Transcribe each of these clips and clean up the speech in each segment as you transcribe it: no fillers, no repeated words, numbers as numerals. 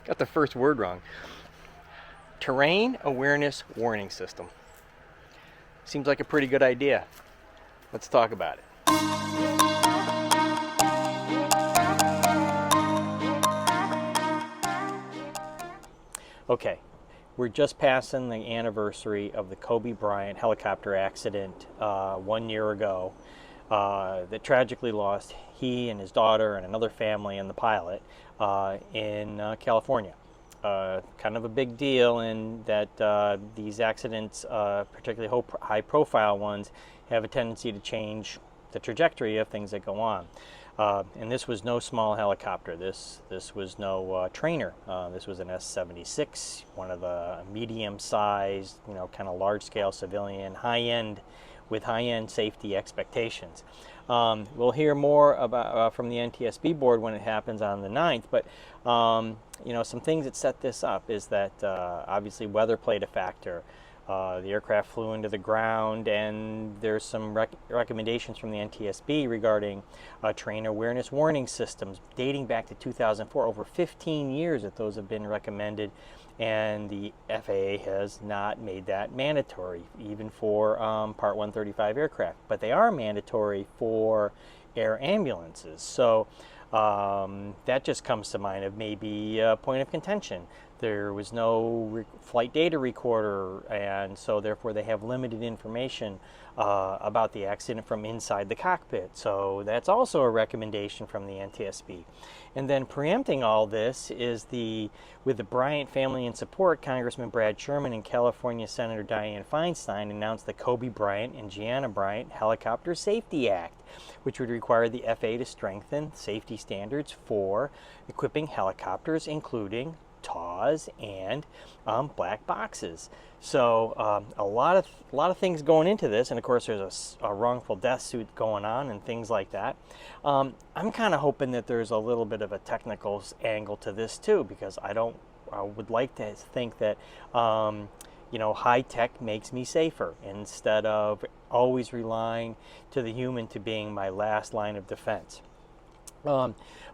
Got the first word wrong. Terrain Awareness Warning System. Seems like a pretty good idea. Let's talk about it. Okay, we're just passing the anniversary of the Kobe Bryant helicopter accident 1 year ago that tragically lost he and his daughter and another family and the pilot in California. Kind of a big deal in that these accidents, particularly high-profile ones, have a tendency to change the trajectory of things that go on. And this was no small helicopter. This was no trainer. This was an S-76, one of the medium-sized, kind of large-scale civilian, high-end, with high-end safety expectations. We'll hear more about from the NTSB board when it happens on the 9th, but some things that set this up is that obviously weather played a factor. The aircraft flew into the ground, and there's some recommendations from the NTSB regarding terrain awareness warning systems dating back to 2004. Over 15 years that those have been recommended, and the FAA has not made that mandatory, even for Part 135 aircraft. But they are mandatory for air ambulances. So that just comes to mind of maybe a point of contention. There was no flight data recorder, and so therefore they have limited information about the accident from inside the cockpit. So that's also a recommendation from the NTSB. And then preempting all this is with the Bryant family in support, Congressman Brad Sherman and California Senator Dianne Feinstein announced the Kobe Bryant and Gianna Bryant Helicopter Safety Act, which would require the FAA to strengthen safety standards for equipping helicopters, including TAWs and black boxes. So a lot of things going into this, and of course there's a wrongful death suit going on and things like that. I'm kind of hoping that there's a little bit of a technical angle to this too, because I would like to think that high tech makes me safer instead of always relying to the human to being my last line of defense.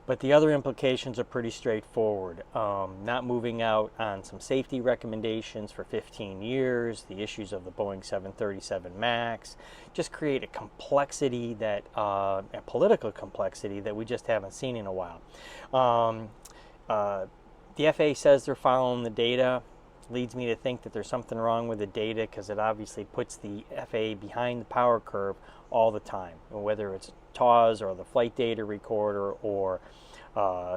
But the other implications are pretty straightforward. Not moving out on some safety recommendations for 15 years, the issues of the Boeing 737 MAX, just create a complexity that, a political complexity that we just haven't seen in a while. The FAA says they're following the data. Leads me to think that there's something wrong with the data, because it obviously puts the FAA behind the power curve all the time, whether it's TAWs or the flight data recorder or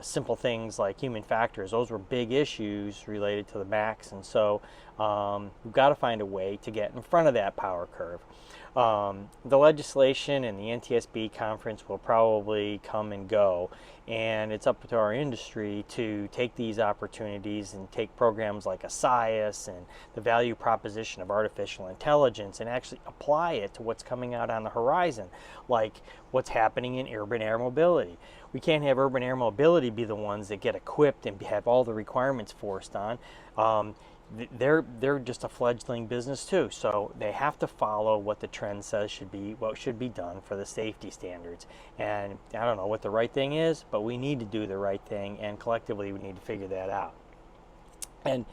simple things like human factors. Those were big issues related to the MAX, and so we've got to find a way to get in front of that power curve. The legislation and the NTSB conference will probably come and go, and it's up to our industry to take these opportunities and take programs like ASIAS and the value proposition of artificial intelligence and actually apply it to what's coming out on the horizon, like what's happening in urban air mobility. We can't have urban air mobility be the ones that get equipped and have all the requirements forced on. They're just a fledgling business too, so they have to follow what the trend says what should be done for the safety standards. And I don't know what the right thing is, but we need to do the right thing, and collectively we need to figure that out. And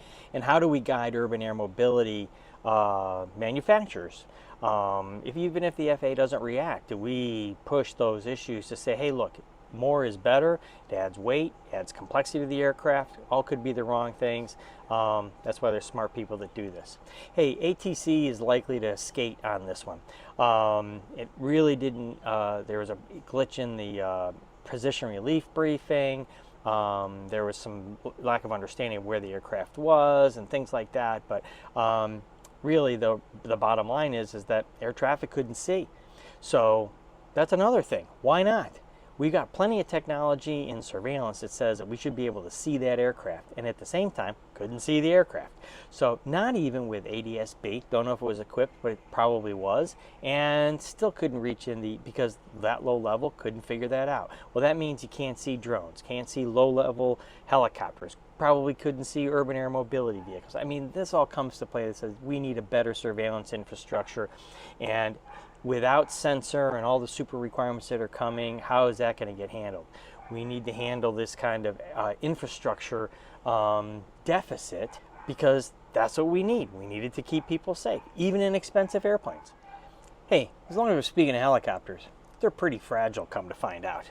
how do we guide urban air mobility manufacturers? Even if the FAA doesn't react, do we push those issues to say, hey, look, more is better? It adds weight, adds complexity to the aircraft. All could be the wrong things. That's why there's smart people that do this. Hey, ATC is likely to skate on this one. It really didn't. There was a glitch in the position relief briefing. There was some lack of understanding of where the aircraft was and things like that. But really, the bottom line is that air traffic couldn't see. So that's another thing. Why not? We've got plenty of technology in surveillance that says that we should be able to see that aircraft, and at the same time couldn't see the aircraft. So not even with ADS-B, don't know if it was equipped, but it probably was, and still couldn't reach because that low level couldn't figure that out. Well, that means you can't see drones, can't see low-level helicopters, probably couldn't see urban air mobility vehicles. I mean, this all comes to play that says we need a better surveillance infrastructure, and without sensor and all the super requirements that are coming, how is that going to get handled? We need to handle this kind of infrastructure deficit, because that's what we need. We need it to keep people safe, even in expensive airplanes. Hey, as long as we're speaking of helicopters, they're pretty fragile, come to find out.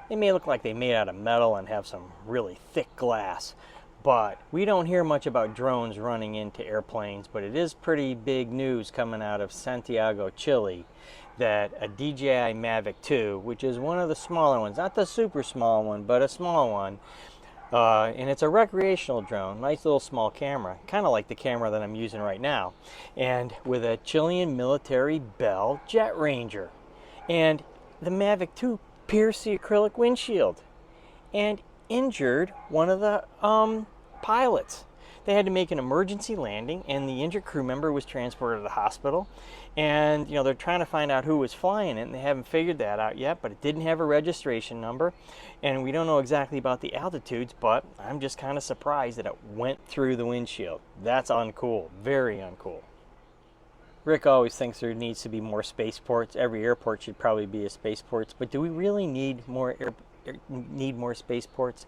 They may look like they're made out of metal and have some really thick glass, but we don't hear much about drones running into airplanes. But it is pretty big news coming out of Santiago, Chile, that a DJI Mavic 2, which is one of the smaller ones, not the super small one, but a small one, and it's a recreational drone, nice little small camera, kind of like the camera that I'm using right now, and with a Chilean military Bell Jet Ranger. And the Mavic 2 pierced the acrylic windshield and injured one of the pilots. They had to make an emergency landing, and the injured crew member was transported to the hospital. And they're trying to find out who was flying it, and they haven't figured that out yet, but it didn't have a registration number, and we don't know exactly about the altitudes, but I'm just kind of surprised that it went through the windshield. That's uncool, very uncool. Rick always thinks there needs to be more spaceports. Every airport should probably be a spaceport, but do we really need more spaceports?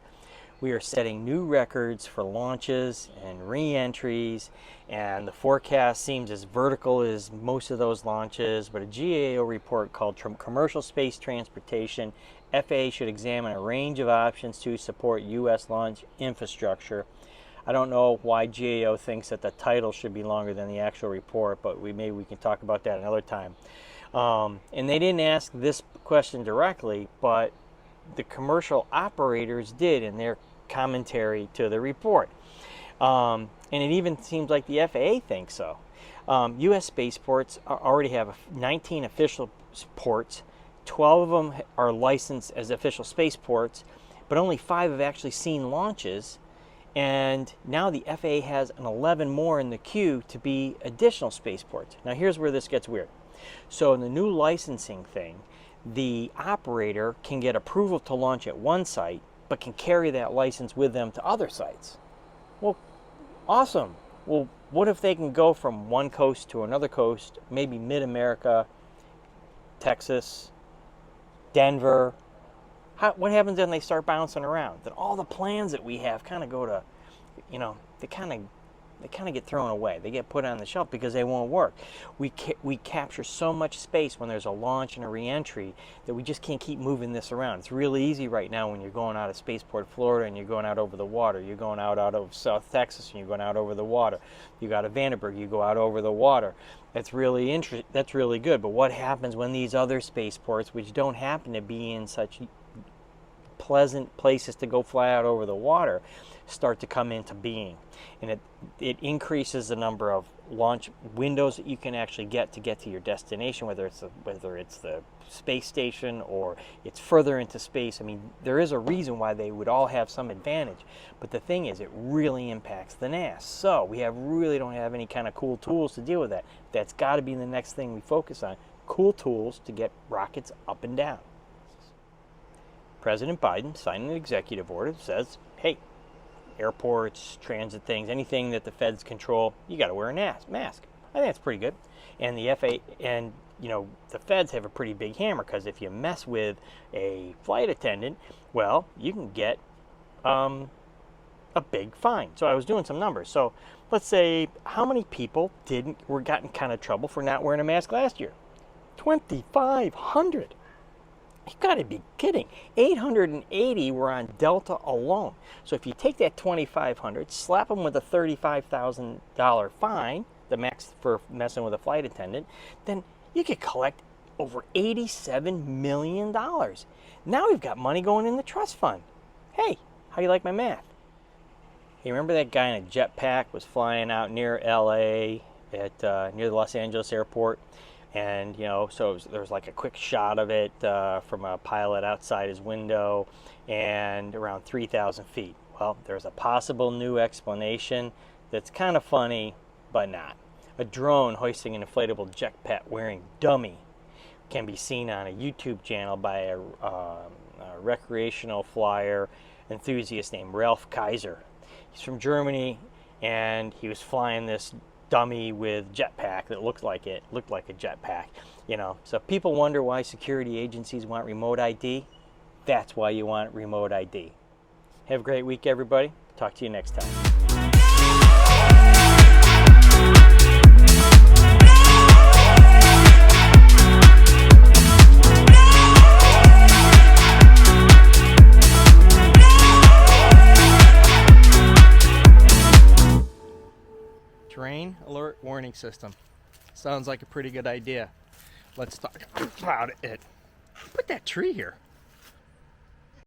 We are setting new records for launches and re-entries, and the forecast seems as vertical as most of those launches, but a GAO report called Commercial Space Transportation, FAA should examine a range of options to support U.S. launch infrastructure. I don't know why GAO thinks that the title should be longer than the actual report, but maybe we can talk about that another time. And they didn't ask this question directly, but the commercial operators did in their commentary to the report. And it even seems like the FAA thinks so. U.S. spaceports already have 19 official ports. 12 of them are licensed as official spaceports, but only 5 have actually seen launches. And now the FAA has 11 more in the queue to be additional spaceports. Now here's where this gets weird. So in the new licensing thing, the operator can get approval to launch at one site, but can carry that license with them to other sites. Well, awesome. Well, what if they can go from one coast to another coast, maybe mid-America, Texas, Denver? What happens when they start bouncing around? Then all the plans that we have kind of go to, they kind of get thrown away. They get put on the shelf because they won't work. We capture so much space when there's a launch and a re-entry that we just can't keep moving this around. It's really easy right now when you're going out of Spaceport, Florida, and you're going out over the water. You're going out of South Texas, and you're going out over the water. You go out of Vandenberg, you go out over the water. That's really That's really good. But what happens when these other spaceports, which don't happen to be in such pleasant places to go fly out over the water, start to come into being? And it increases the number of launch windows that you can actually get to your destination, whether it's the space station or it's further into space. I mean, there is a reason why they would all have some advantage, but the thing is, it really impacts the NAS. So we really don't have any kind of cool tools to deal with that. That's got to be the next thing we focus on: cool tools to get rockets up and down. President Biden signed an executive order that says, hey, airports, transit things, anything that the feds control, you got to wear a mask. I think that's pretty good. And the FAA and the feds have a pretty big hammer, because if you mess with a flight attendant, well, you can get a big fine. So I was doing some numbers. So let's say, how many people were gotten kind of trouble for not wearing a mask last year? 2,500. You've got to be kidding. 880 were on Delta alone. So if you take that 2,500, slap them with a $35,000 fine, the max for messing with a flight attendant, then you could collect over $87 million. Now we've got money going in the trust fund. Hey, how do you like my math? Hey, remember that guy in a jetpack was flying out near LA near the Los Angeles airport? And, so there was like a quick shot of it from a pilot outside his window, and around 3,000 feet. Well, there's a possible new explanation that's kind of funny, but not. A drone hoisting an inflatable jetpack wearing dummy can be seen on a YouTube channel by a recreational flyer enthusiast named Ralph Kaiser. He's from Germany, and he was flying this dummy with jetpack that looked like a jetpack. So people wonder why security agencies want remote ID. That's why you want remote ID. Have a great week, everybody. Talk to you next time. Terrain alert warning system. Sounds like a pretty good idea. Let's talk about it. Put that tree here.